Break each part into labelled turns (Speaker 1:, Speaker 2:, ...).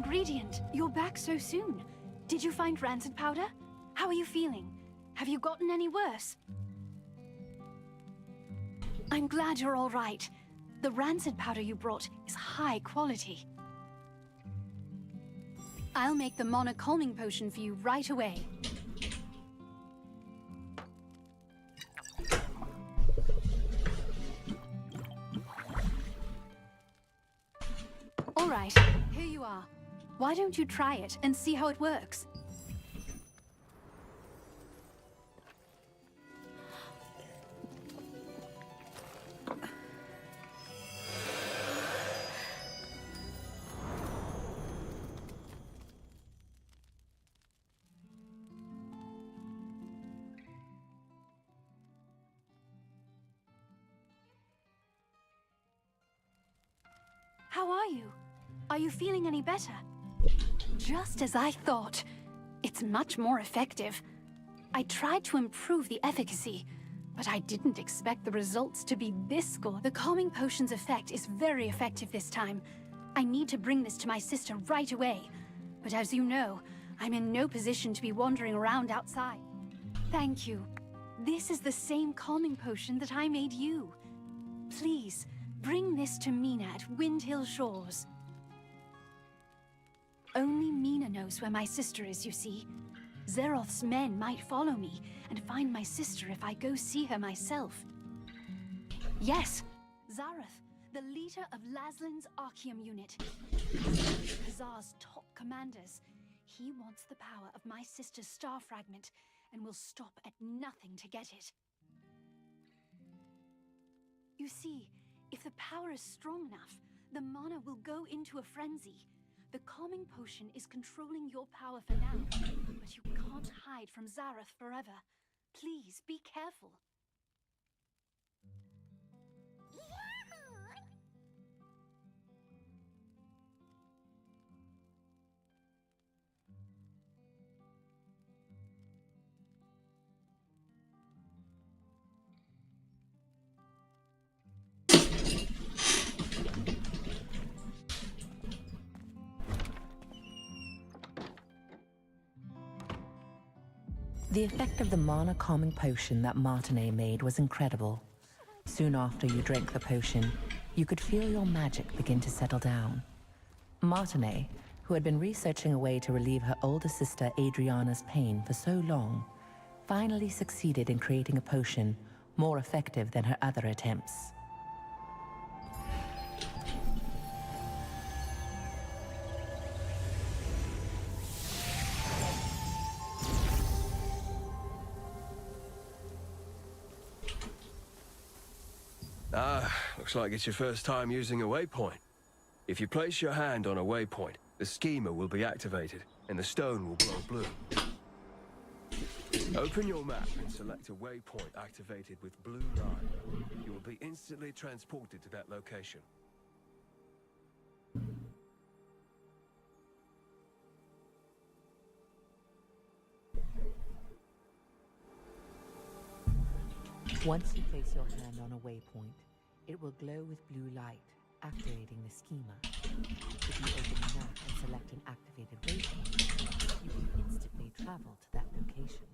Speaker 1: ingredient. You're back so soon. Did you find rancid powder? How are you feeling? Have you gotten any worse? I'm glad you're all right. The rancid powder you brought is high quality. I'll make the mana calming potion for you right away. All right, here you are. Why don't you try it and see how it works? How are you? Are you feeling any better? Just as I thought. It's much more effective. I tried to improve the efficacy, but I didn't expect the results to be this good. The calming potion's effect is very effective this time. I need to bring this to my sister right away. But as you know, I'm in no position to be wandering around outside. Thank you. This is the same calming potion that I made you. Please, bring this to Mina at Windhill Shores. Only Mina knows where my sister is, you see. Zeroth's men might follow me and find my sister if I go see her myself. Yes, Zareth, the leader of Laslin's Archeum unit. Khazar's top commanders. He wants the power of my sister's star fragment and will stop at nothing to get it. You see, if the power is strong enough, the mana will go into a frenzy. The calming potion is controlling your power for now, but you can't hide from Zareth forever. Please, be careful.
Speaker 2: The effect of the mana calming potion that Martinet made was incredible. Soon after you drank the potion, you could feel your magic begin to settle down. Martinet, who had been researching a way to relieve her older sister Adriana's pain for so long, finally succeeded in creating a potion more effective than her other attempts.
Speaker 3: Looks like it's your first time using a waypoint. If you place your hand on a waypoint, the schema will be activated, and the stone will glow blue. Open your map and select a waypoint activated with blue line. You will be instantly transported to that location.
Speaker 2: Once you place your hand on a waypoint, it will glow with blue light, activating the schema. If you open the map and select an activated waypoint, you can instantly travel to that location.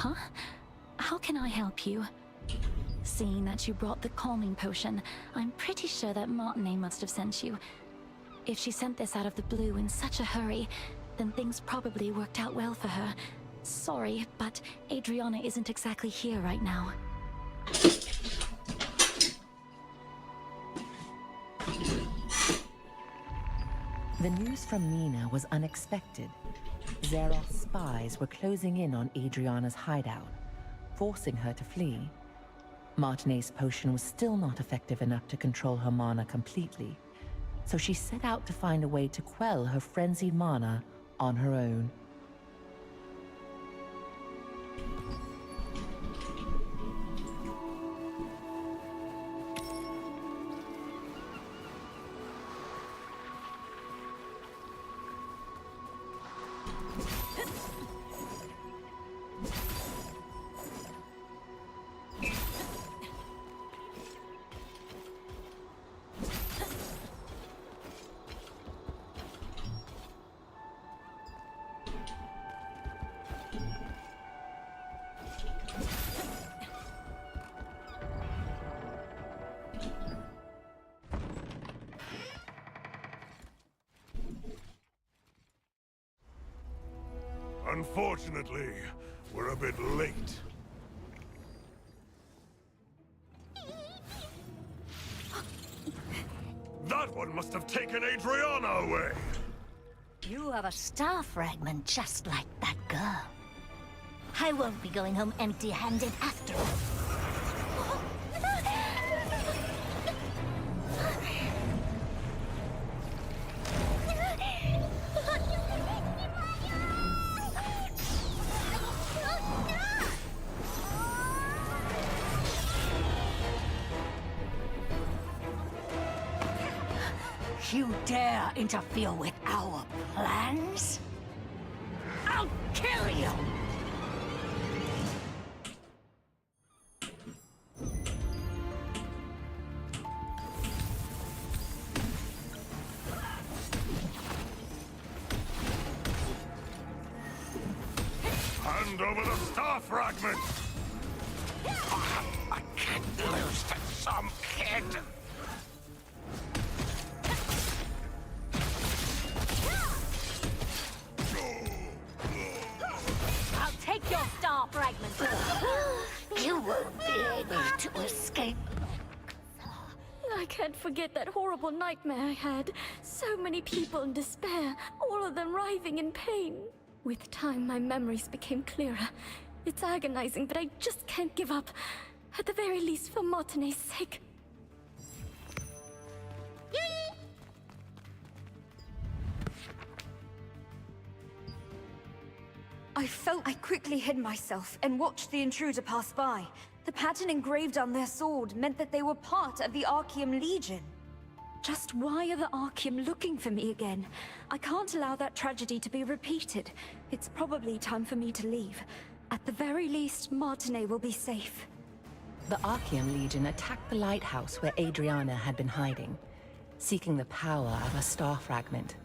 Speaker 4: Huh? How can I help you? Seeing that you brought the calming potion, I'm pretty sure that Martinet must have sent you. If she sent this out of the blue in such a hurry, then things probably worked out well for her. Sorry, but Adriana isn't exactly here right now.
Speaker 2: The news from Nina was unexpected. Zeroth's spies were closing in on Adriana's hideout, forcing her to flee. Martinet's potion was still not effective enough to control her mana completely, so she set out to find a way to quell her frenzied mana on her own.
Speaker 5: Unfortunately, we're a bit late. That one must have taken Adriana away!
Speaker 6: You have a star fragment just like that girl. I won't be going home empty-handed after all. You dare interfere with our plans? I'll kill you!
Speaker 5: Hand over the star fragment!
Speaker 7: I can't lose to some kid!
Speaker 6: I'll take your star fragment! You won't be able to escape.
Speaker 4: I can't forget that horrible nightmare I had. So many people in despair, all of them writhing in pain. With time, my memories became clearer. It's agonizing, but I just can't give up. At the very least, for Martinet's sake.
Speaker 8: I quickly hid myself and watched the intruder pass by. The pattern engraved on their sword meant that they were part of the Archeum Legion. Just why are the Archeum looking for me again? I can't allow that tragedy to be repeated. It's probably time for me to leave. At the very least, Martinet will be safe.
Speaker 2: The Archeum Legion attacked the lighthouse where Adriana had been hiding, seeking the power of a star fragment.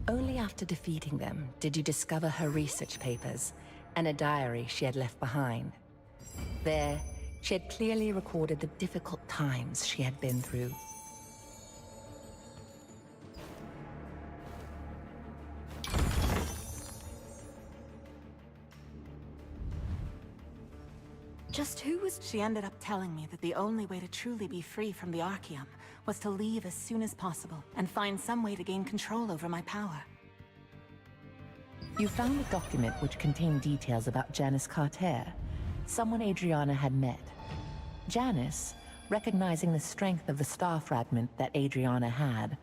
Speaker 2: Only after defeating them did you discover her research papers and a diary she had left behind. There, she had clearly recorded the difficult times she had been through.
Speaker 8: Just who was...
Speaker 9: She ended up telling me that the only way to truly be free from the Archeum was to leave as soon as possible and find some way to gain control over my power.
Speaker 2: You found a document which contained details about Janice Carter, someone Adriana had met. Janice, recognizing the strength of the star fragment that Adriana had,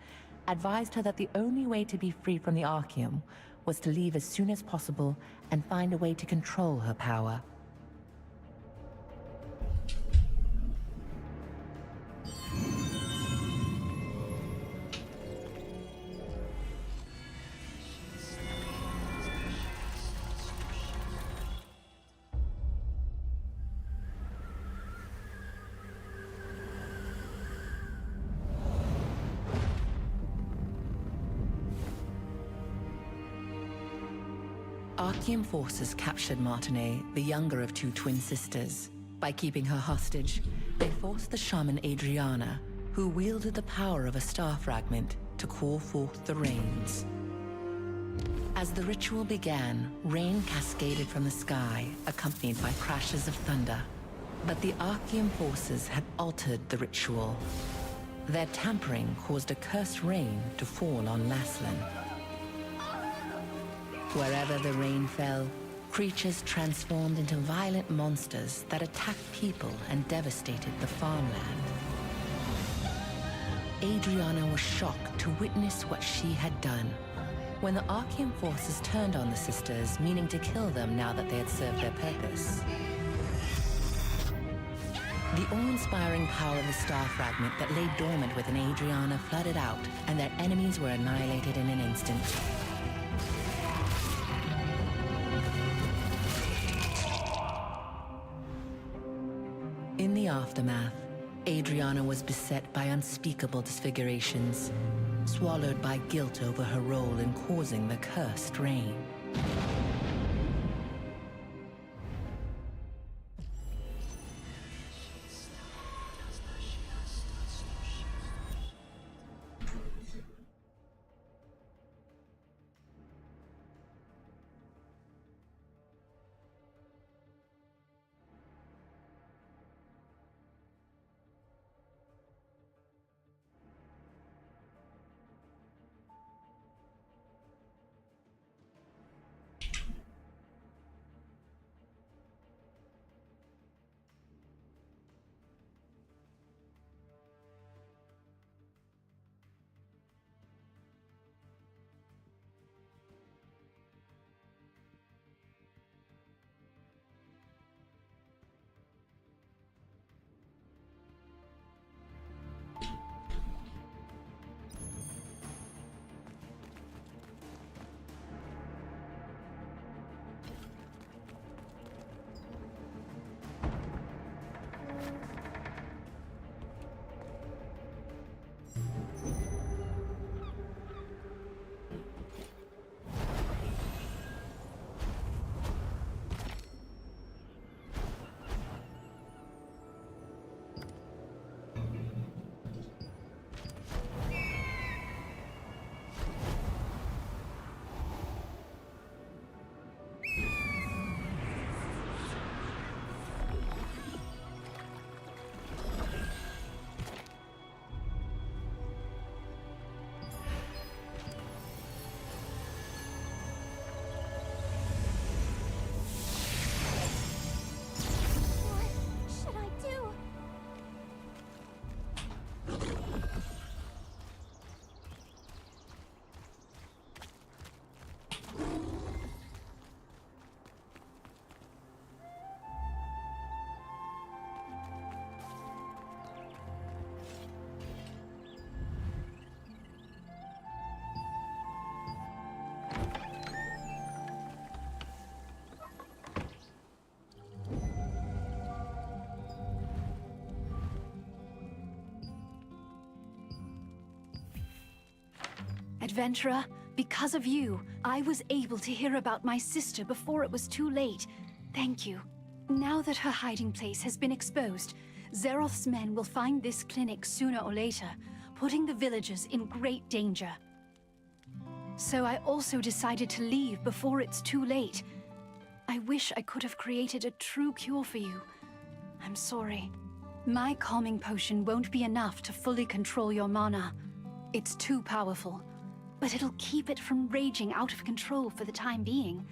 Speaker 2: advised her that the only way to be free from the Archeum was to leave as soon as possible and find a way to control her power. Archean forces captured Martinet, the younger of two twin sisters. By keeping her hostage, they forced the shaman Adriana, who wielded the power of a star fragment, to call forth the rains. As the ritual began, rain cascaded from the sky, accompanied by crashes of thunder. But the Archean forces had altered the ritual. Their tampering caused a cursed rain to fall on Laslan. Wherever the rain fell, creatures transformed into violent monsters that attacked people and devastated the farmland. Adriana was shocked to witness what she had done. When the Archean forces turned on the sisters, meaning to kill them now that they had served their purpose. The awe-inspiring power of the star fragment that lay dormant within Adriana flooded out, and their enemies were annihilated in an instant. In the aftermath, Adriana was beset by unspeakable disfigurations, swallowed by guilt over her role in causing the cursed rain.
Speaker 1: Adventurer, because of you, I was able to hear about my sister before it was too late. Thank you. Now that her hiding place has been exposed, Zeroth's men will find this clinic sooner or later, putting the villagers in great danger. So I also decided to leave before it's too late. I wish I could have created a true cure for you. I'm sorry. My calming potion won't be enough to fully control your mana. It's too powerful, but it'll keep it from raging out of control for the time being.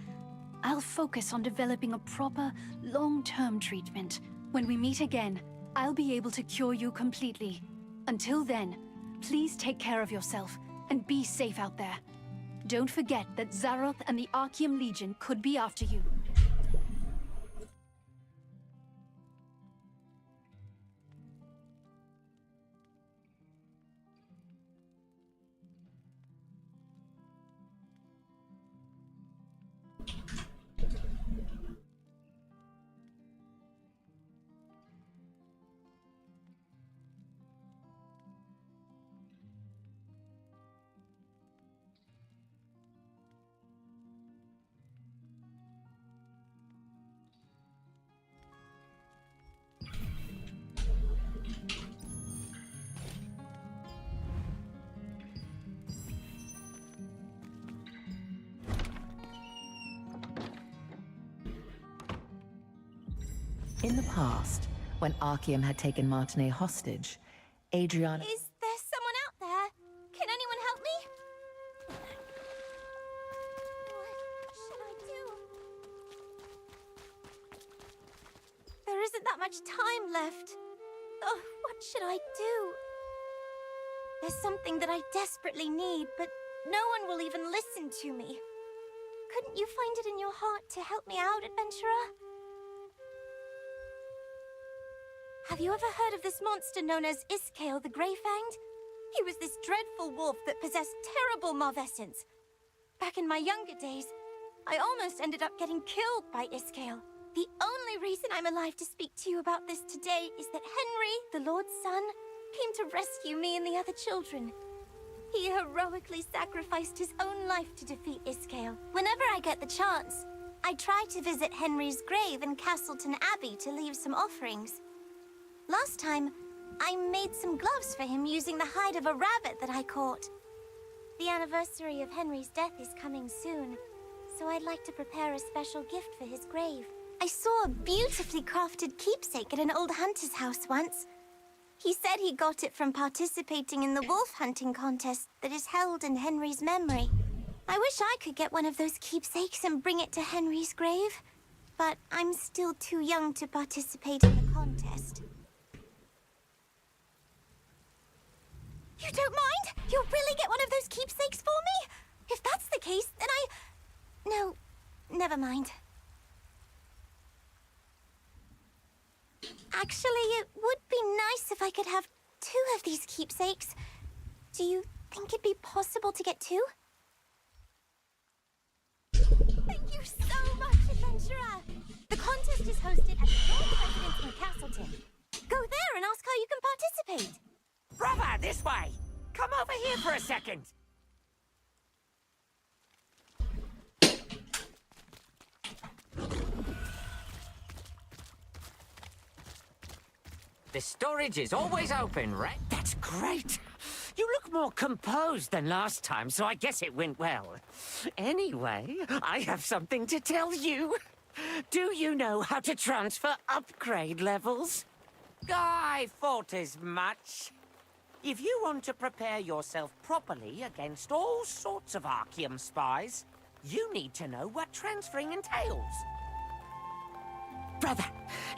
Speaker 1: I'll focus on developing a proper, long-term treatment. When we meet again, I'll be able to cure you completely. Until then, please take care of yourself and be safe out there. Don't forget that Zaroth and the Archeum Legion could be after you.
Speaker 2: In the past, when Archeum had taken Martinet hostage, Adriana...
Speaker 6: Is there someone out there? Can anyone help me? What should I do? There isn't that much time left. Oh, what should I do? There's something that I desperately need, but no one will even listen to me. Couldn't you find it in your heart to help me out, adventurer? Have you ever heard of this monster known as Iskale the Grey-Fanged? He was this dreadful wolf that possessed terrible malvescence. Back in my younger days, I almost ended up getting killed by Iskale. The only reason I'm alive to speak to you about this today is that Henry, the Lord's son, came to rescue me and the other children. He heroically sacrificed his own life to defeat Iskale. Whenever I get the chance, I try to visit Henry's grave in Castleton Abbey to leave some offerings. Last time, I made some gloves for him using the hide of a rabbit that I caught. The anniversary of Henry's death is coming soon, so I'd like to prepare a special gift for his grave. I saw a beautifully crafted keepsake at an old hunter's house once. He said he got it from participating in the wolf hunting contest that is held in Henry's memory. I wish I could get one of those keepsakes and bring it to Henry's grave, but I'm still too young to participate in the contest. You don't mind? You'll really get one of those keepsakes for me? If that's the case, then No, never mind. Actually, it would be nice if I could have 2 of these keepsakes. Do you think it'd be possible to get 2? Thank you so much, adventurer! The contest is hosted at the Lord Residence in Castleton. Go there and ask how you can participate.
Speaker 7: Brother, this way! Come over here for a second! The storage is always open, right? That's great! You look more composed than last time, so I guess it went well. Anyway, I have something to tell you. Do you know how to transfer upgrade levels? I thought as much. If you want to prepare yourself properly against all sorts of Archeum spies, you need to know what transferring entails. Brother,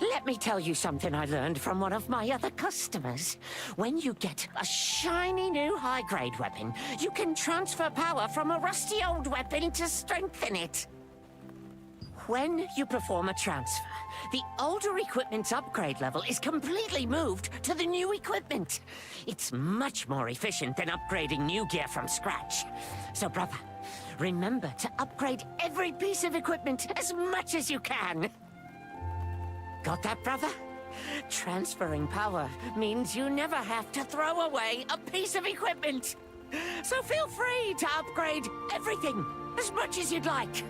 Speaker 7: let me tell you something I learned from one of my other customers. When you get a shiny new high-grade weapon, you can transfer power from a rusty old weapon to strengthen it. When you perform a transfer, the older equipment's upgrade level is completely moved to the new equipment. It's much more efficient than upgrading new gear from scratch. So, brother, remember to upgrade every piece of equipment as much as you can. Got that, brother? Transferring power means you never have to throw away a piece of equipment. So feel free to upgrade everything as much as you'd like.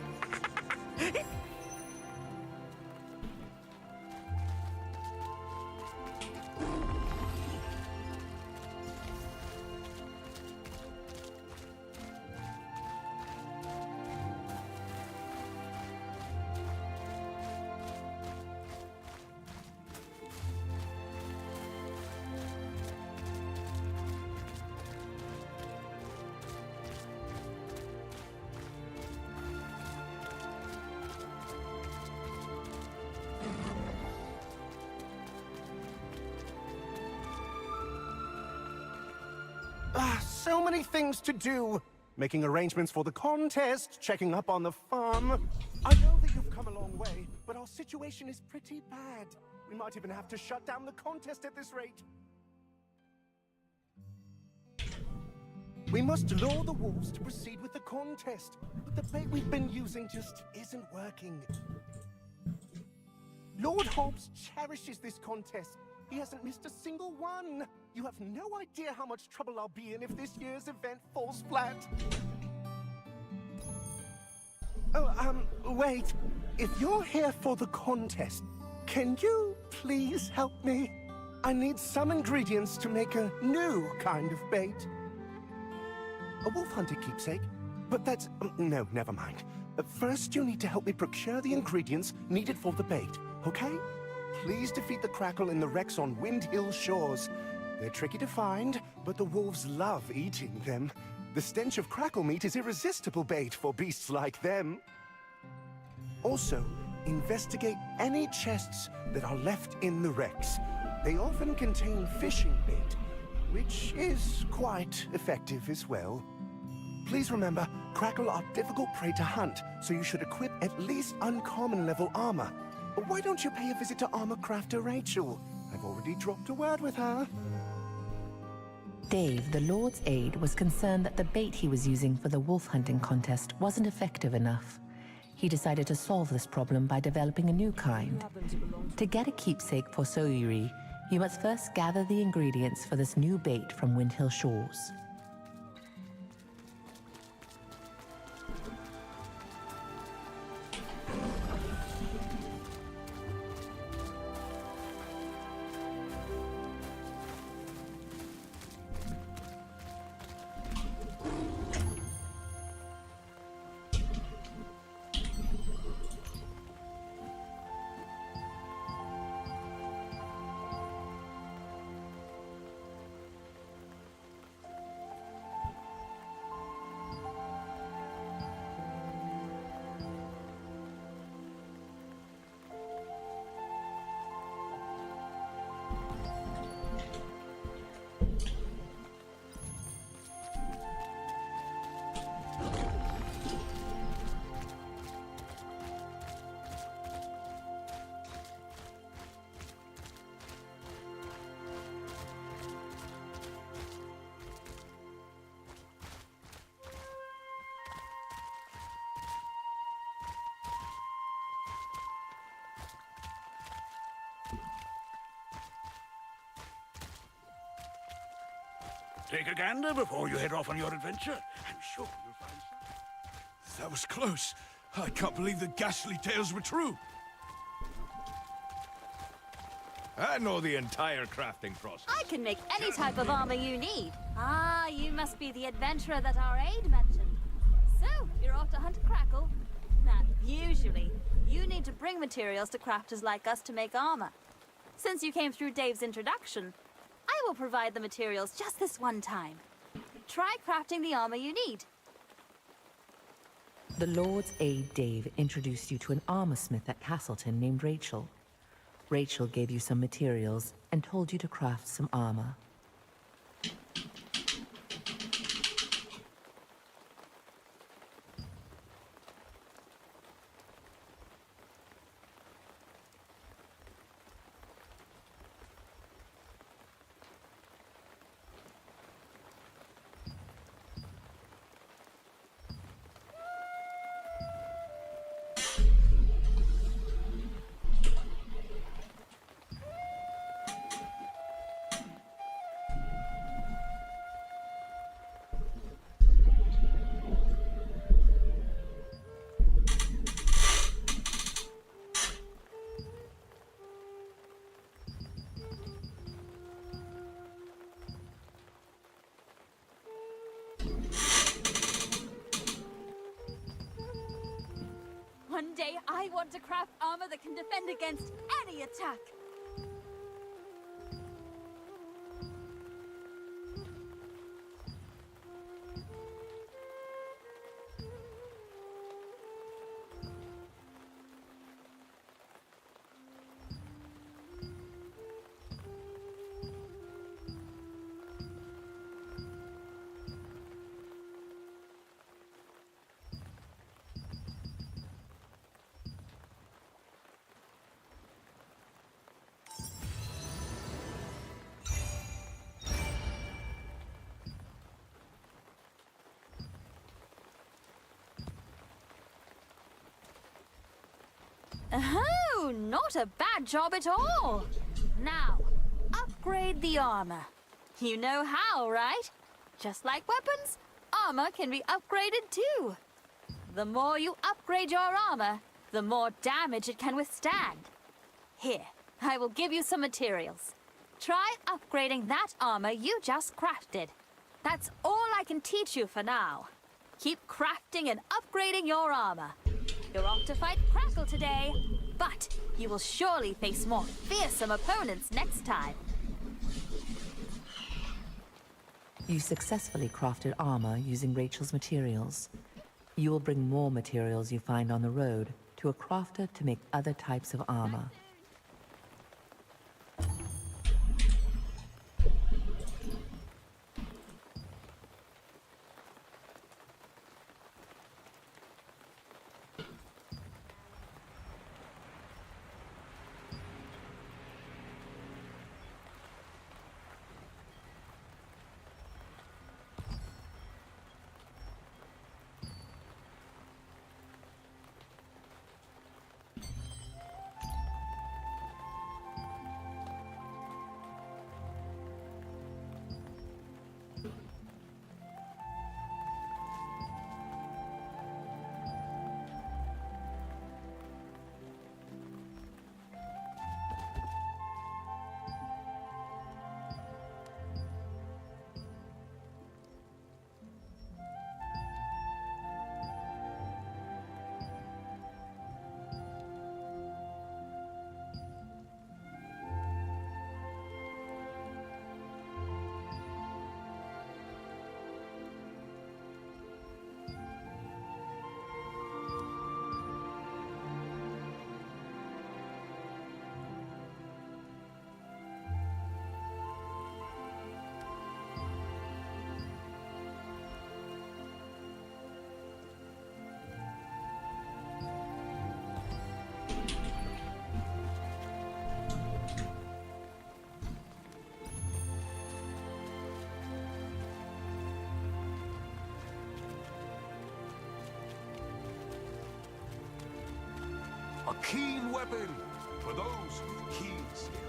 Speaker 10: So many things to do. Making arrangements for the contest, checking up on the farm. I know that you've come a long way, but our situation is pretty bad. We might even have to shut down the contest at this rate. We must lure the wolves to proceed with the contest. But the bait we've been using just isn't working. Lord Hobbs cherishes this contest. He hasn't missed a single one. You have no idea how much trouble I'll be in if this year's event falls flat. Oh, wait. If you're here for the contest, can you please help me? I need some ingredients to make a new kind of bait. A wolf hunter keepsake? But that's... no, never mind. First, you need to help me procure the ingredients needed for the bait, okay? please defeat the Crackle in the wrecks on Wind Hill shores. They're tricky to find, but the wolves love eating them. The stench of Crackle meat is irresistible bait for beasts like them. Also, investigate any chests that are left in the wrecks. They often contain fishing bait, which is quite effective as well. Please remember, Crackle are difficult prey to hunt, so you should equip at least uncommon level armor. Why don't you pay a visit to armor crafter Rachel? I've already dropped a word with her.
Speaker 2: Dave, the Lord's aide, was concerned that the bait he was using for the wolf hunting contest wasn't effective enough. He decided to solve this problem by developing a new kind. To get a keepsake for Soyuri, you must first gather the ingredients for this new bait from Windhill Shores.
Speaker 5: Take a gander before you head off on your adventure. I'm sure you'll find something.
Speaker 11: That was close. I can't believe the ghastly tales were true. I know the entire crafting process.
Speaker 12: I can make any type of armor you need. Ah, you must be the adventurer that our aide mentioned. So, you're off to hunt a Crackle? Now, usually, you need to bring materials to crafters like us to make armor. Since you came through Dave's introduction, I will provide the materials just this one time. Try crafting the armor you need.
Speaker 2: The Lord's aide Dave introduced you to an armorsmith at Castleton named Rachel. Rachel gave you some materials and told you to craft some armor.
Speaker 12: One day, I want to craft armor that can defend against any attack. Oh, not a bad job at all. Now, upgrade the armor. You know how, right? Just like weapons, armor can be upgraded too. The more you upgrade your armor, the more damage it can withstand. Here, I will give you some materials. Try upgrading that armor you just crafted. That's all I can teach you for now. Keep crafting and upgrading your armor. You're off to fight Crackle today. but you will surely face more fearsome opponents next time.
Speaker 2: You successfully crafted armor using Rachel's materials. You will bring more materials you find on the road to a crafter to make other types of armor.
Speaker 11: A keen weapon for those with keen skill.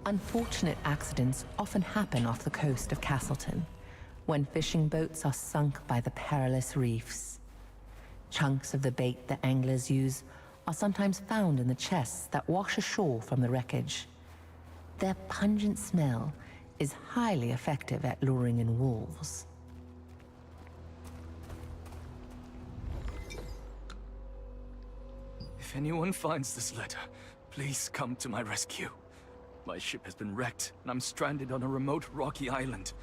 Speaker 2: Unfortunate accidents often happen off the coast of Castleton, when fishing boats are sunk by the perilous reefs. Chunks of the bait that anglers use are sometimes found in the chests that wash ashore from the wreckage. Their pungent smell is highly effective at luring in wolves.
Speaker 13: If anyone finds this letter, please come to my rescue. My ship has been wrecked, and I'm stranded on a remote rocky island.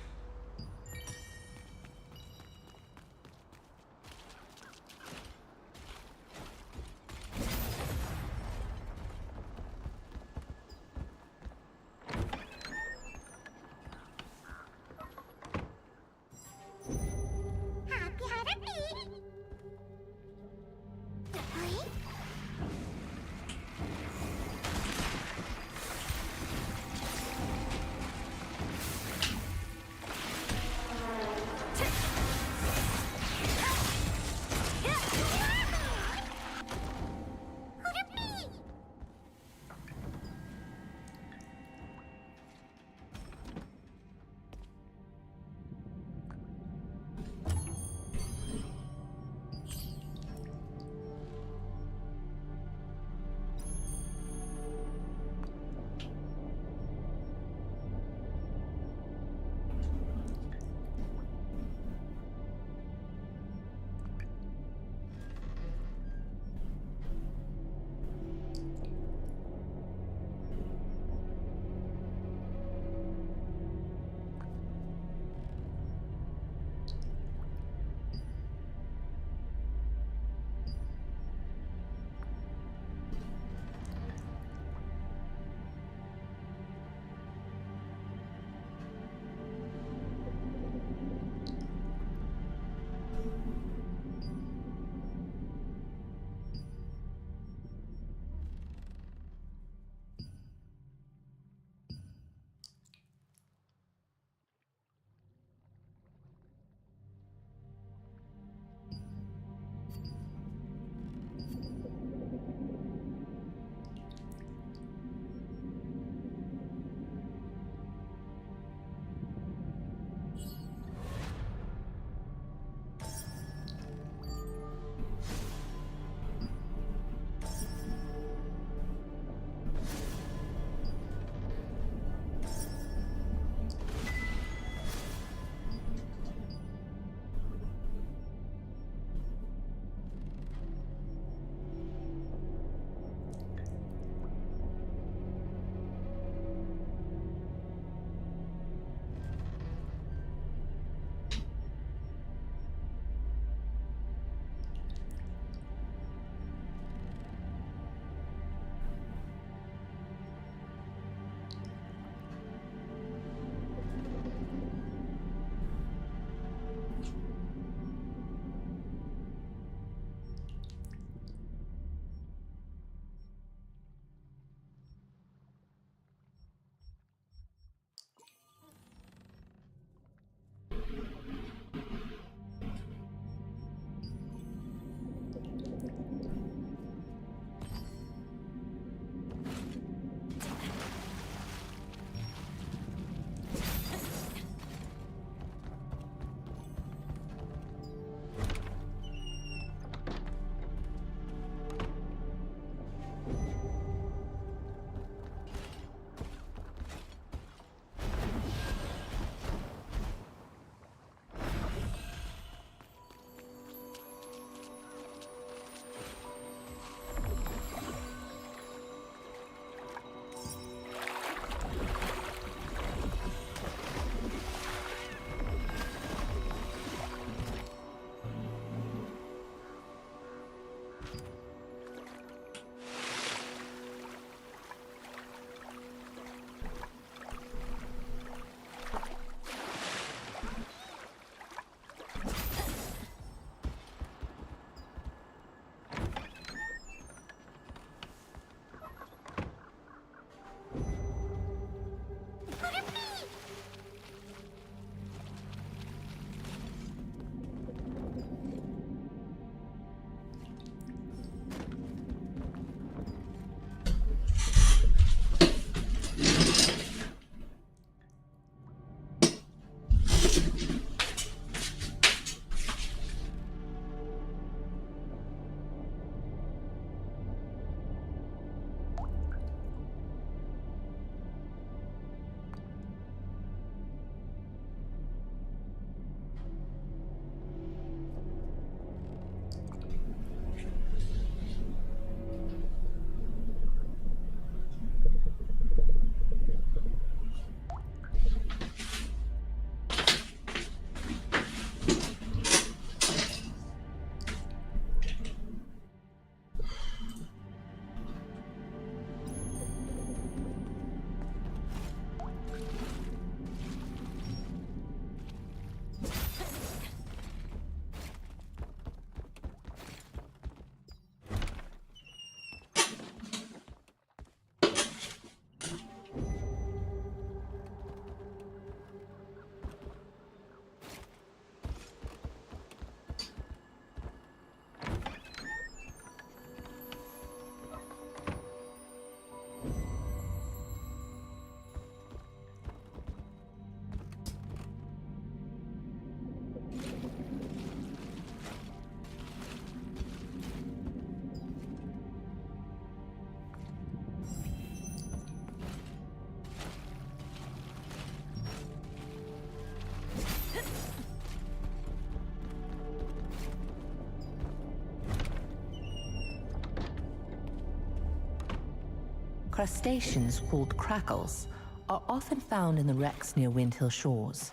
Speaker 2: Crustaceans called crackles are often found in the wrecks near Windhill shores.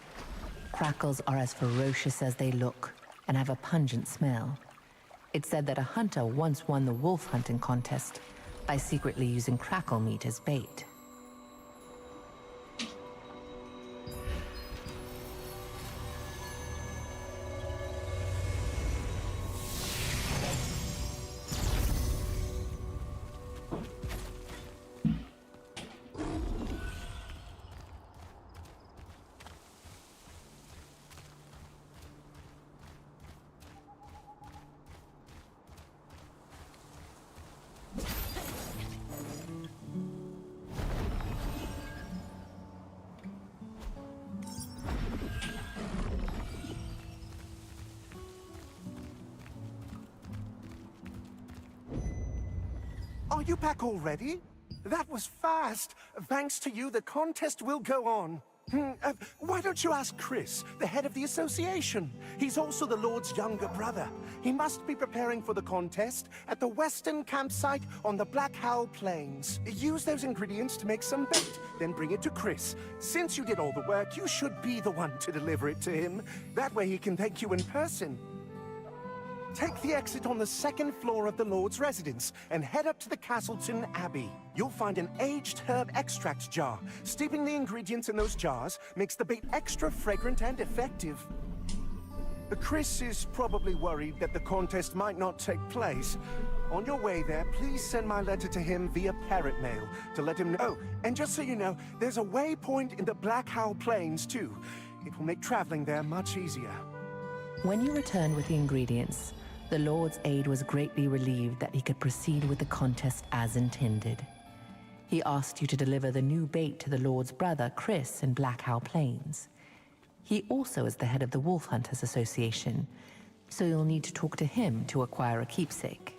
Speaker 2: Crackles are as ferocious as they look and have a pungent smell. It's said that a hunter once won the wolf hunting contest by secretly using crackle meat as bait.
Speaker 10: Are you back already? That was fast. Thanks to you, the contest will go on. Why don't you ask Chris, the head of the association? He's also the Lord's younger brother. He must be preparing for the contest at the western campsite on the Black Howl Plains. Use those ingredients to make some bait, then bring it to Chris. Since you did all the work, you should be the one to deliver it to him. That way he can thank you in person. Take the exit on the second floor of the Lord's residence and head up to the Castleton Abbey. You'll find an aged herb extract jar. Steeping the ingredients in those jars makes the bait extra fragrant and effective. Chris is probably worried that the contest might not take place. On your way there, please send my letter to him via parrot mail to let him know. Oh, and just so you know, there's a waypoint in the Black Howl Plains too. It will make traveling there much easier.
Speaker 2: When you returned with the ingredients, the Lord's aide was greatly relieved that he could proceed with the contest as intended. He asked you to deliver the new bait to the Lord's brother, Chris, in Black Howl Plains. He also is the head of the Wolf Hunters Association, so you'll need to talk to him to acquire a keepsake.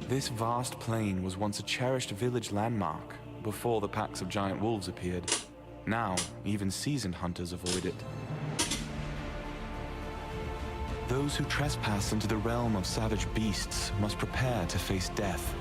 Speaker 14: This vast plain was once a cherished village landmark before the packs of giant wolves appeared. Now, even seasoned hunters avoid it. Those who trespass into the realm of savage beasts must prepare to face death.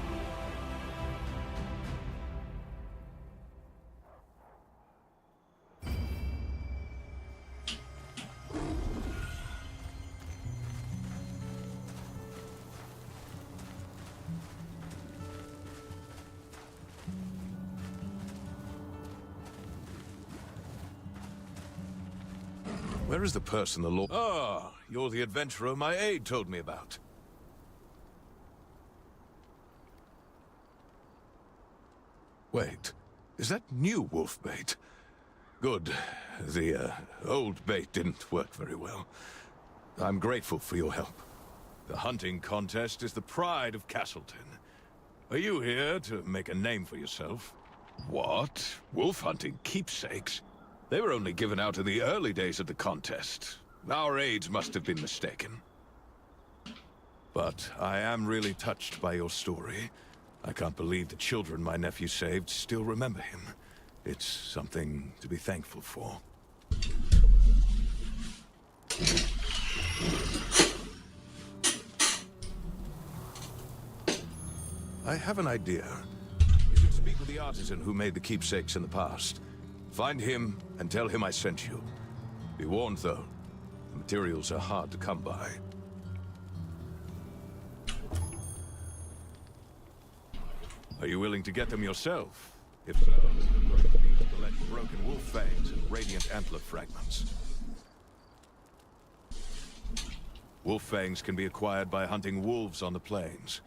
Speaker 11: Where is the person the Lord... Ah, you're the adventurer my aide told me about. Wait, is that new wolf bait? Good. The, old bait didn't work very well. I'm grateful for your help. The hunting contest is the pride of Castleton. Are you here to make a name for yourself? What? Wolf hunting keepsakes? They were only given out in the early days of the contest. Our aides must have been mistaken. But I am really touched by your story. I can't believe the children my nephew saved still remember him. It's something to be thankful for. I have an idea. You should speak with the artisan who made the keepsakes in the past. Find him and tell him I sent you. Be warned, though. The materials are hard to come by. Are you willing to get them yourself? If so, you're going to need to collect broken wolf fangs and radiant antler fragments. Wolf fangs can be acquired by hunting wolves on the plains.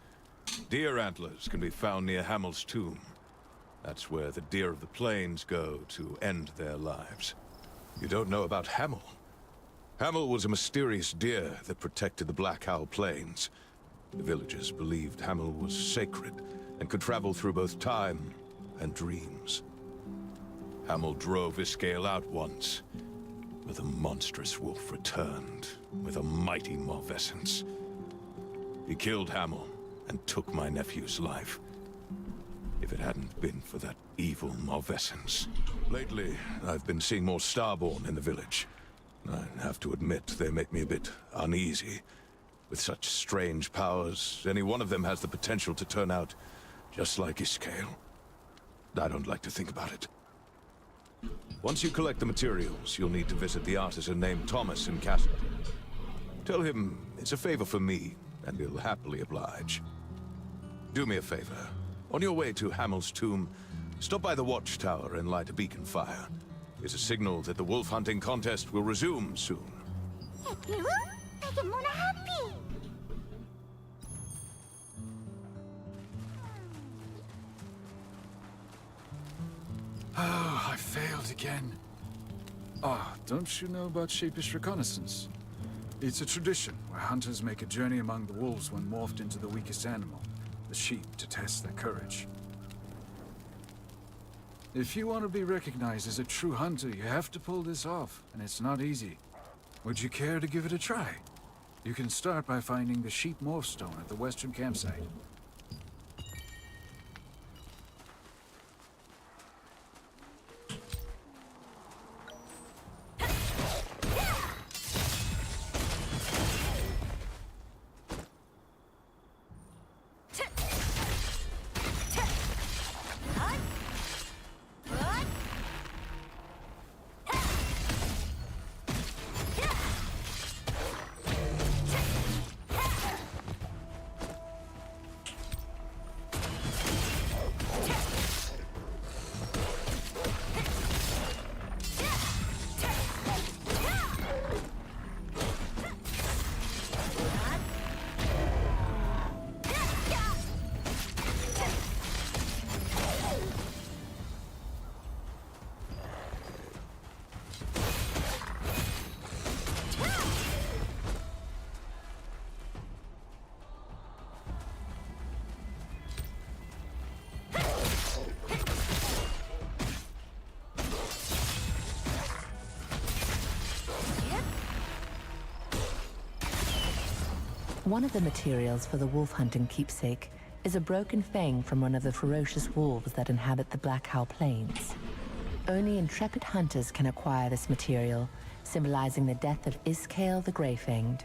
Speaker 11: Deer antlers can be found near Hamel's tomb. That's where the deer of the plains go to end their lives. You don't know about Hamel? Hamel was a mysterious deer that protected the Black Owl Plains. The villagers believed Hamel was sacred and could travel through both time and dreams. Hamel drove Iskael out once, but the monstrous wolf returned with a mighty malvescence. He killed Hamel and took my nephew's life. If it hadn't been for that evil malvescence. Lately, I've been seeing more Starborn in the village. I have to admit, they make me a bit uneasy. With such strange powers, any one of them has the potential to turn out just like Iskael. I don't like to think about it. Once you collect the materials, you'll need to visit the artisan named Thomas in Castleton. Tell him it's a favor for me, and he'll happily oblige. Do me a favor. On your way to Hamel's tomb, stop by the watchtower and light a beacon fire. It's a signal that the wolf hunting contest will resume soon.
Speaker 13: Oh, I failed again. Ah, don't you know about Shapish Reconnaissance? It's a tradition where hunters make a journey among the wolves when morphed into the weakest animal, the sheep, to test their courage. If you want to be recognized as a true hunter, you have to pull this off, and it's not easy. Would you care to give it a try? You can start by finding the sheep morph stone at the western campsite.
Speaker 2: One of the materials for the wolf hunting keepsake is a broken fang from one of the ferocious wolves that inhabit the Black Owl Plains. Only intrepid hunters can acquire this material, symbolizing the death of Iskael the Grey-Fanged.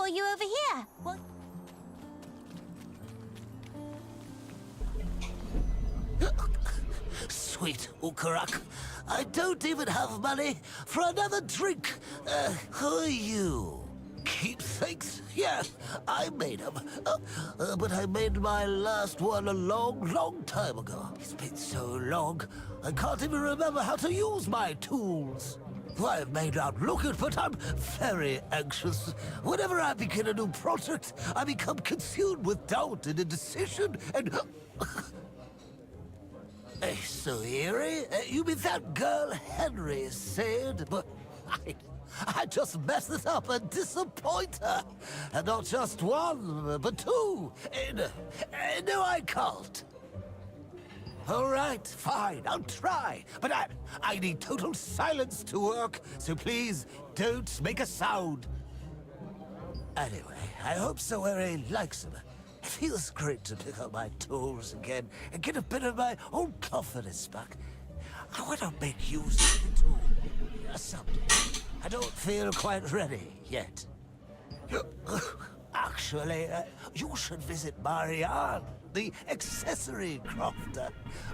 Speaker 6: you over here. Well...
Speaker 15: Sweet Ukarak, I don't even have money for another drink. Who are you? Keepsakes? Yeah, I made them. But I made my last one a long time ago. It's been so long, I can't even remember how to use my tools. I may not look it, but I'm very anxious. Whenever I begin a new project, I become consumed with doubt and indecision, and... So, Eerie, you mean that girl Henry said, but I just messed it up and disappoint her. And not just one, but two. No, I can't. All right, fine, I'll try. But I need total silence to work, so please don't make a sound. Anyway, I hope Soere likes him. It feels great to pick up my tools again and get a bit of my old confidence back. I want to make use of it too. Someday. I don't feel quite ready yet. Actually, you should visit Marianne, the accessory crafter.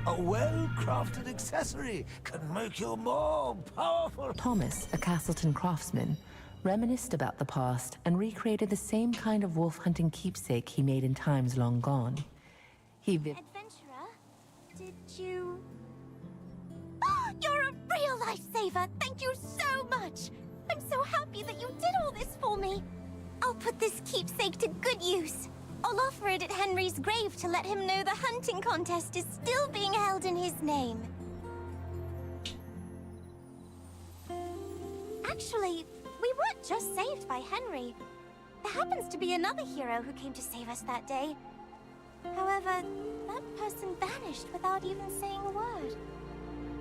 Speaker 15: A well-crafted accessory can make you more powerful.
Speaker 2: Thomas, a Castleton craftsman, reminisced about the past and recreated the same kind of wolf-hunting keepsake he made in times long gone.
Speaker 6: Adventurer, did you... Oh, you're a real lifesaver! Thank you so much! I'm so happy that you did all this for me! I'll put this keepsake to good use. I'll offer it at Henry's grave to let him know the hunting contest is still being held in his name. Actually, we weren't just saved by Henry. There happens to be another hero who came to save us that day. However, that person vanished without even saying a word.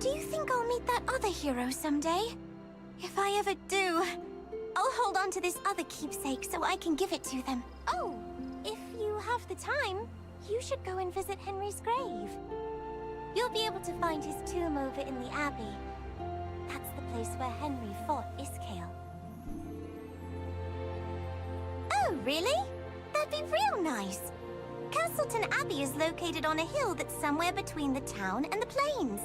Speaker 6: Do you think I'll meet that other hero someday? If I ever do, I'll hold on to this other keepsake so I can give it to them. Oh, if you have the time, you should go and visit Henry's grave. You'll be able to find his tomb over in the Abbey. That's the place where Henry fought Iskale. Oh, really? That'd be real nice. Castleton Abbey is located on a hill that's somewhere between the town and the plains.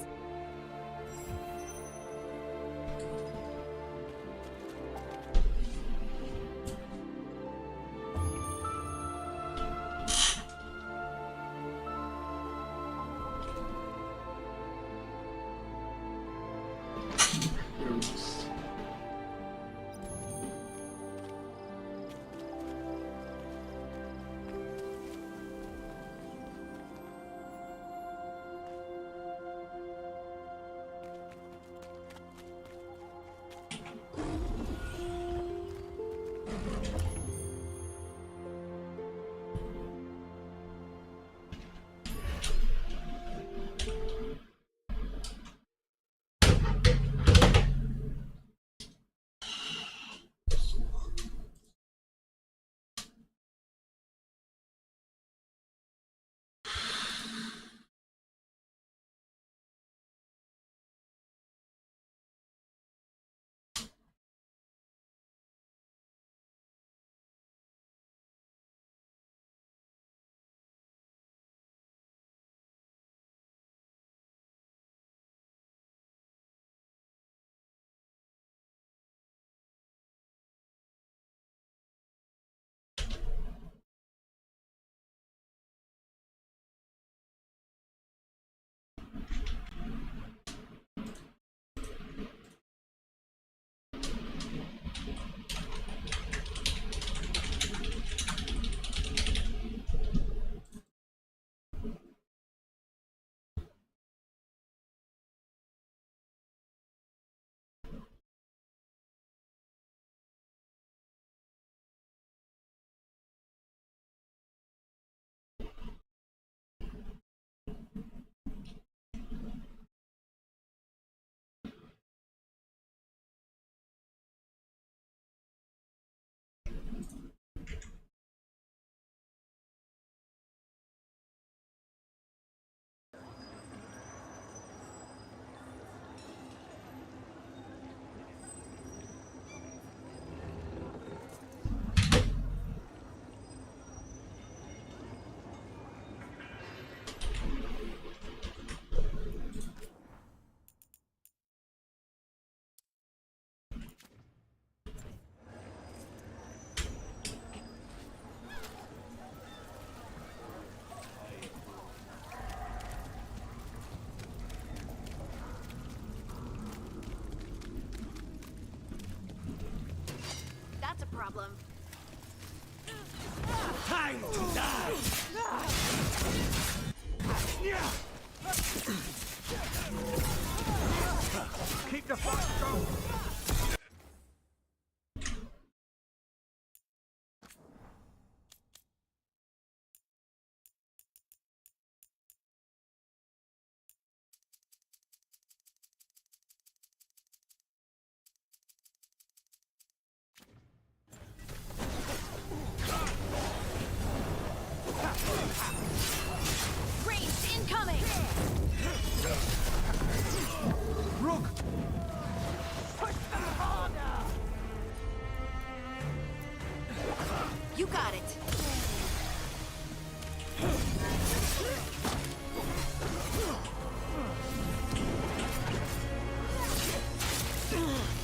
Speaker 12: problem.
Speaker 5: Time to die! Keep the fight going!
Speaker 12: Ranged incoming!
Speaker 5: Rook!
Speaker 12: You got it.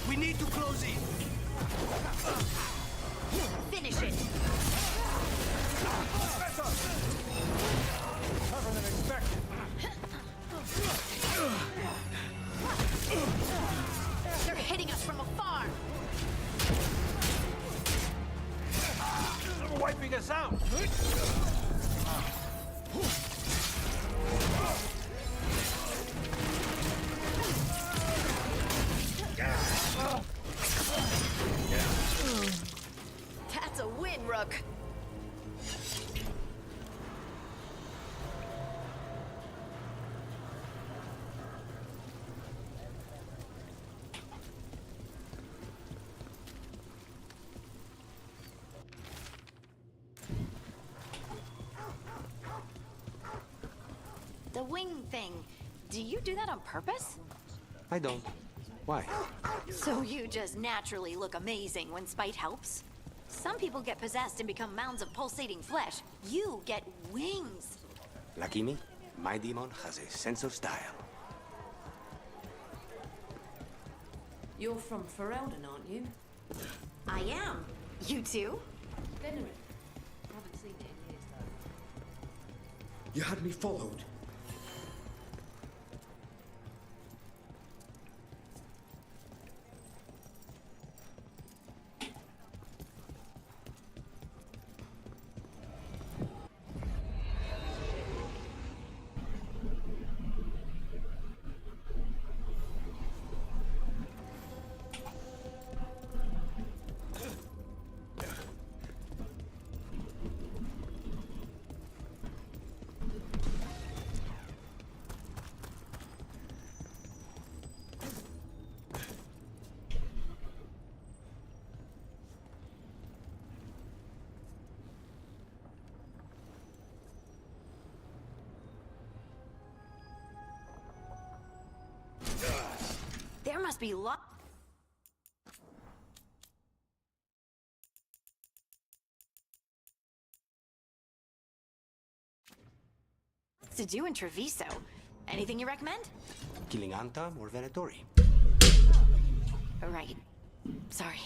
Speaker 5: We need to close in!
Speaker 12: Finish it.
Speaker 5: Tougher than expected.
Speaker 12: They're hitting us from afar.
Speaker 5: They're wiping us out!
Speaker 12: That's a win, Rook. The wing thing. Do you do that on purpose?
Speaker 16: I don't. Why?
Speaker 12: So you just naturally look amazing when spite helps? Some people get possessed and become mounds of pulsating flesh. You get wings.
Speaker 16: Lucky me, my demon has a sense of style.
Speaker 17: You're from Ferelden, aren't you?
Speaker 12: I am. You too?
Speaker 17: Venerate. Haven't seen it in years, though.
Speaker 16: You had me followed.
Speaker 12: There must be lots to do in Treviso. Anything you recommend?
Speaker 16: Killing Anta or Venatori?
Speaker 12: Right. Sorry.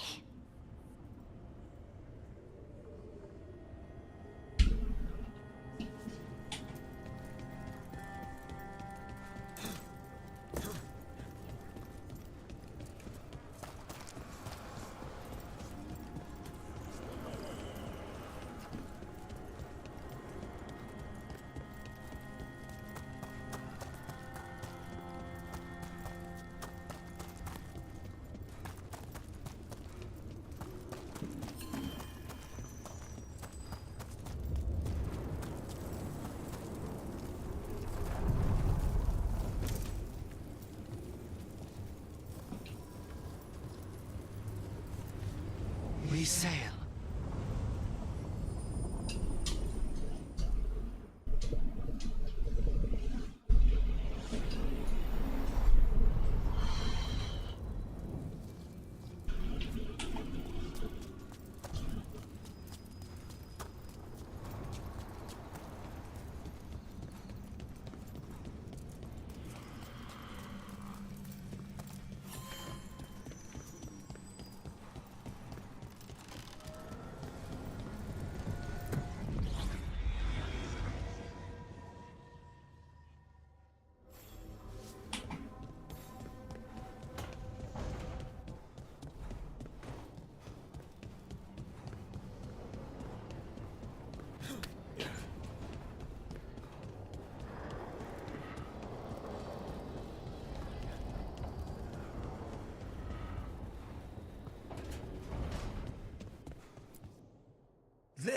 Speaker 16: We sail.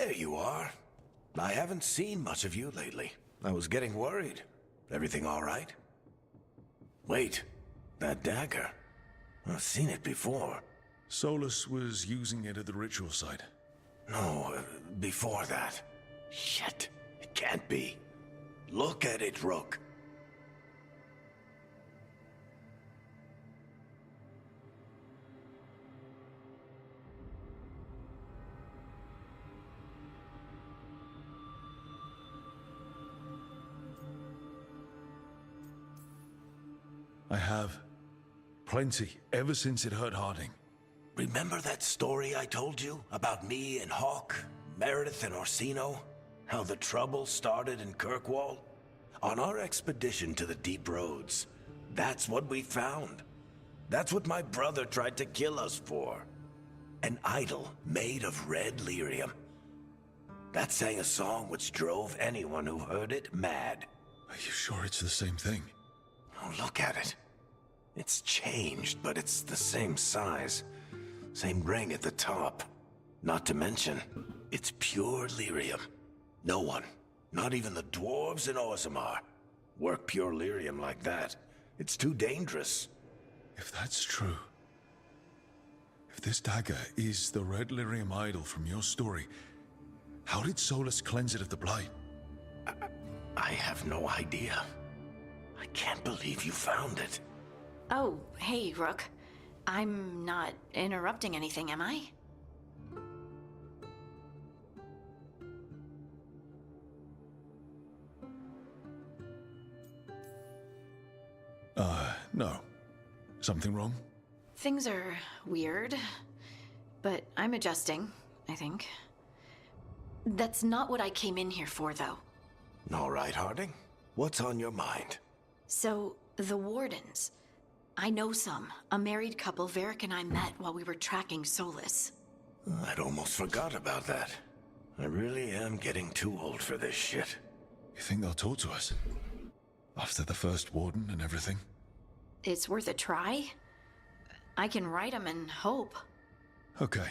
Speaker 18: There you are. I haven't seen much of you lately. I was getting worried. Everything all right? Wait, that dagger. I've seen it before.
Speaker 11: Solus was using it at the ritual site.
Speaker 18: No, before that. Shit, it can't be. Look at it, Rook.
Speaker 11: I have. Plenty, ever since it hurt Harding.
Speaker 18: Remember that story I told you about me and Hawk, Meredith and Orsino? How the trouble started in Kirkwall? On our expedition to the Deep Roads, that's what we found. That's what my brother tried to kill us for. An idol made of red lyrium. That sang a song which drove anyone who heard it mad.
Speaker 11: Are you sure it's the same thing?
Speaker 18: Oh, look at it. It's changed, but it's the same size. Same ring at the top. Not to mention, it's pure lyrium. No one, not even the dwarves in Orzammar, work pure lyrium like that. It's too dangerous.
Speaker 11: If that's true, if this dagger is the red lyrium idol from your story, how did Solus cleanse it of the blight?
Speaker 18: I have no idea. I can't believe you found it.
Speaker 19: Oh, hey, Rook. I'm not interrupting anything, am I?
Speaker 11: No. Something wrong?
Speaker 19: Things are weird, but I'm adjusting, I think. That's not what I came in here for, though.
Speaker 18: All right, Harding. What's on your mind?
Speaker 19: So, the Wardens. I know some. A married couple Varric and I met while we were tracking Solus.
Speaker 18: I'd almost forgot about that. I really am getting too old for this shit.
Speaker 11: You think they'll talk to us? After the first warden and everything?
Speaker 19: It's worth a try. I can write them and hope.
Speaker 11: Okay.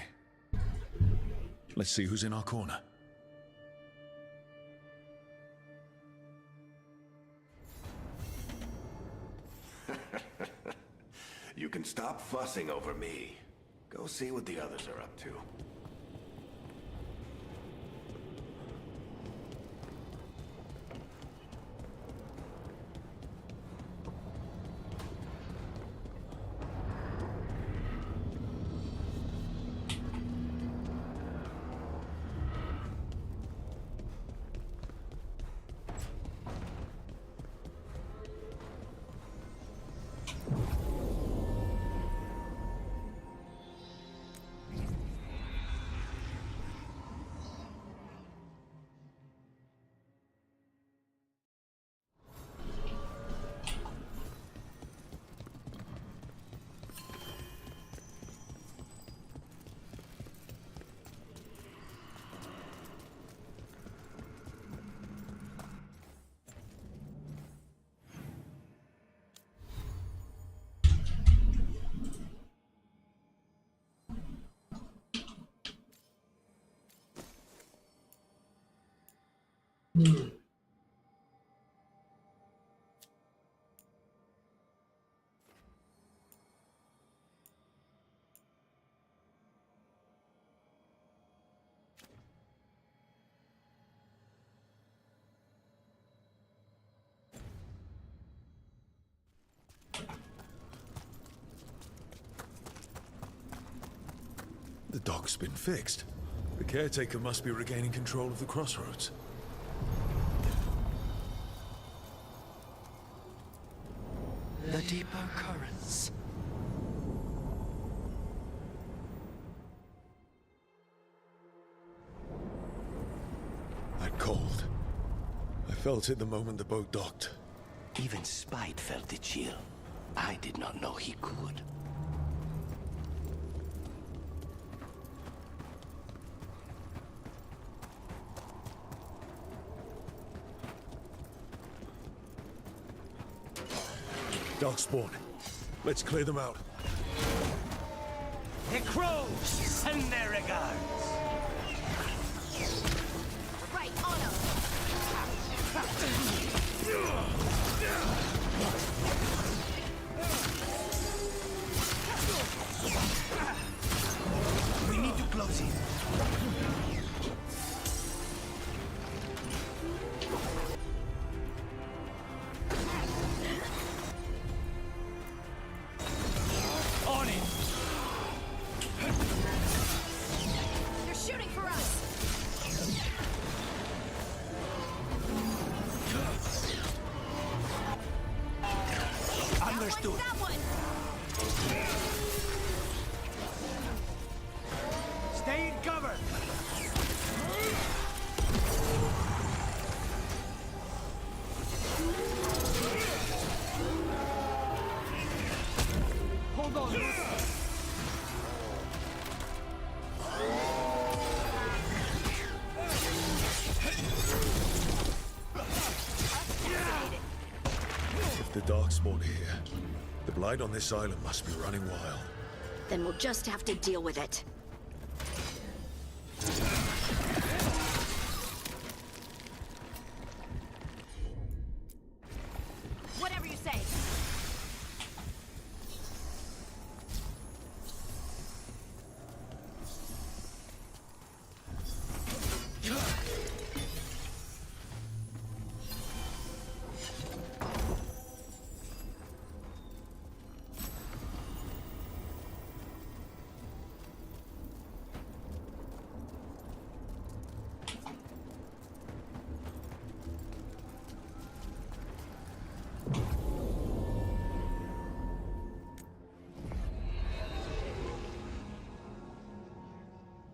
Speaker 11: Let's see who's in our corner.
Speaker 18: You can stop fussing over me. Go see what the others are up to.
Speaker 11: The dock's been fixed. The caretaker must be regaining control of the crossroads.
Speaker 15: The deeper currents.
Speaker 11: That cold. I felt it the moment the boat docked.
Speaker 15: Even Spite felt the chill. I did not know he could.
Speaker 11: Dark spawn. Let's clear them out.
Speaker 15: The crows send their regards.
Speaker 18: We need to close it.
Speaker 12: On it! They're shooting for us!
Speaker 18: Understood.
Speaker 12: That one!
Speaker 18: Stay in cover.
Speaker 12: Hold on!
Speaker 11: If the Darkspawn are here, the blight on this island must be running wild.
Speaker 19: Then we'll just have to deal with it.
Speaker 12: Whatever you say.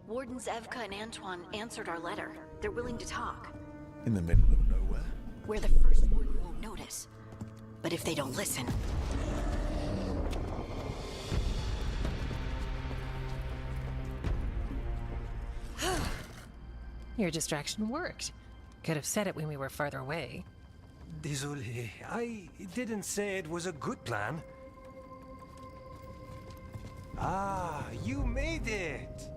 Speaker 19: Wardens Evka and Antoine answered our letter. They're willing to talk.
Speaker 11: In the middle of nowhere?
Speaker 19: Where the first warden won't notice. But if they don't listen...
Speaker 20: Your distraction worked. Could have said it when we were farther away.
Speaker 21: Désolé, I didn't say it was a good plan. Ah, you made it!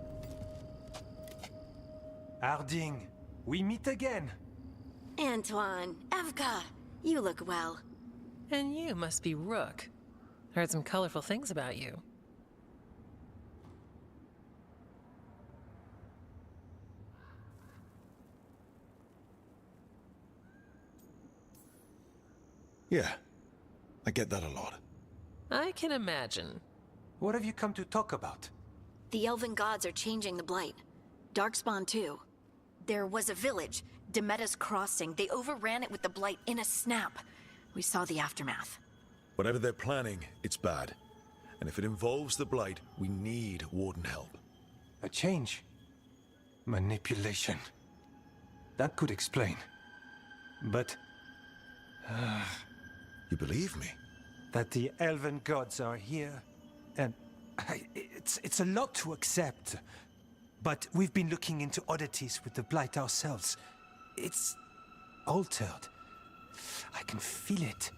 Speaker 21: Harding, we meet again.
Speaker 19: Antoine, Evka, you look well.
Speaker 20: And you must be Rook. Heard some colorful things about you.
Speaker 11: Yeah, I get that a lot.
Speaker 20: I can imagine.
Speaker 21: What have you come to talk about?
Speaker 19: The Elven gods are changing the Blight. Darkspawn too. There was a village, Demetta's Crossing. They overran it with the Blight in a snap. We saw the aftermath.
Speaker 11: Whatever they're planning, it's bad. And if it involves the Blight, we need Warden help.
Speaker 21: A change? Manipulation. That could explain. But...
Speaker 11: You believe me?
Speaker 21: That the Elven gods are here, and... It's a lot to accept. But we've been looking into oddities with the Blight ourselves. It's... altered. I can feel it.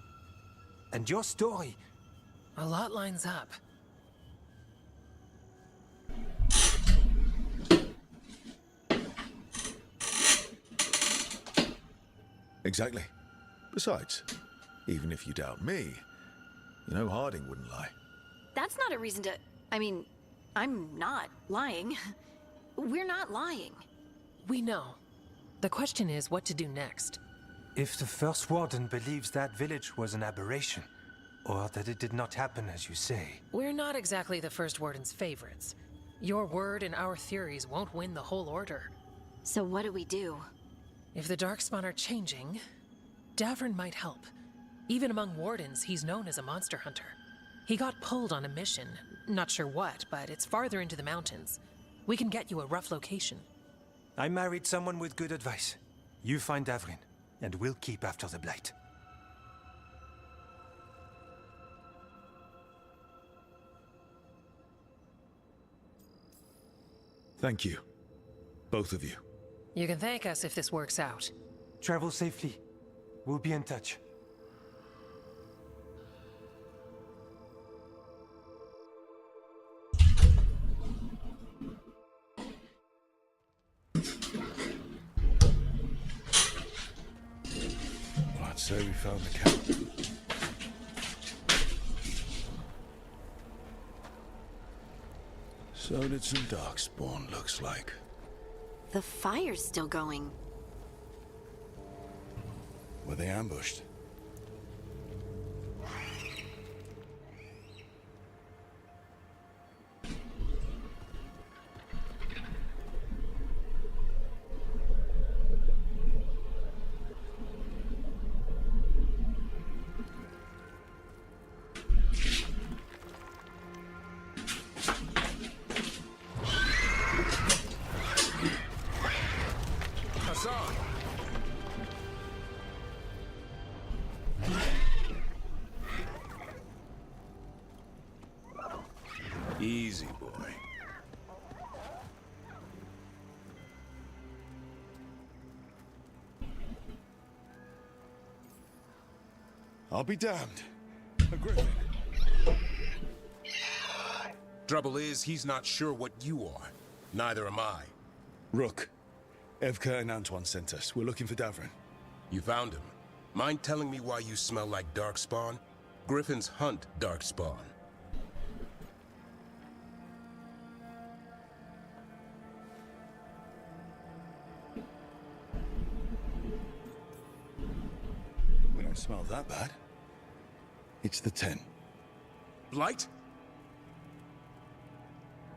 Speaker 21: And your story...
Speaker 20: A lot lines up.
Speaker 11: Exactly. Besides, even if you doubt me, you know Harding wouldn't lie.
Speaker 19: That's not a reason to... I mean, I'm not lying. We're not lying.
Speaker 20: We know. The question is what to do next.
Speaker 21: If the First Warden believes that village was an aberration, or that it did not happen as you say...
Speaker 20: We're not exactly the First Warden's favorites. Your word and our theories won't win the whole order.
Speaker 19: So what do we do?
Speaker 20: If the Darkspawn are changing, Davrin might help. Even among Wardens, he's known as a monster hunter. He got pulled on a mission. Not sure what, but it's farther into the mountains. We can get you a rough location.
Speaker 21: I married someone with good advice. You find Davrin, and we'll keep after the Blight.
Speaker 11: Thank you. Both of you.
Speaker 20: You can thank us if this works out.
Speaker 21: Travel safely. We'll be in touch.
Speaker 11: say we found the camp. So did some darkspawn, looks like.
Speaker 19: The fire's still going.
Speaker 11: Were they ambushed? Easy, boy. I'll be damned. A griffin.
Speaker 3: Trouble is, he's not sure what you are. Neither am I.
Speaker 11: Rook, Evka and Antoine sent us. We're looking for Davrin.
Speaker 3: You found him. Mind telling me why you smell like darkspawn? Griffins hunt darkspawn.
Speaker 11: We don't smell that bad. It's the 10.
Speaker 3: Blight?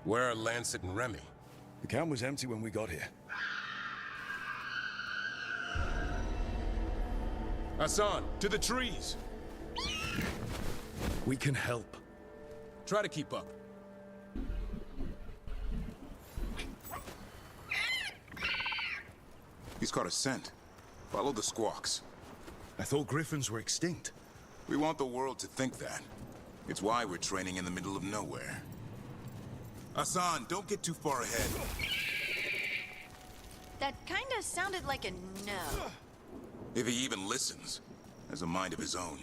Speaker 3: Where are Lancet and Remy?
Speaker 11: The camp was empty when we got here.
Speaker 3: Hassan, to the trees!
Speaker 11: We can help.
Speaker 3: Try to keep up.
Speaker 22: He's caught a scent. Follow the squawks.
Speaker 11: I thought griffins were extinct.
Speaker 22: We want the world to think that. It's why we're training in the middle of nowhere. Hassan, don't get too far ahead.
Speaker 19: That kinda sounded like a no.
Speaker 22: If he even listens, has a mind of his own.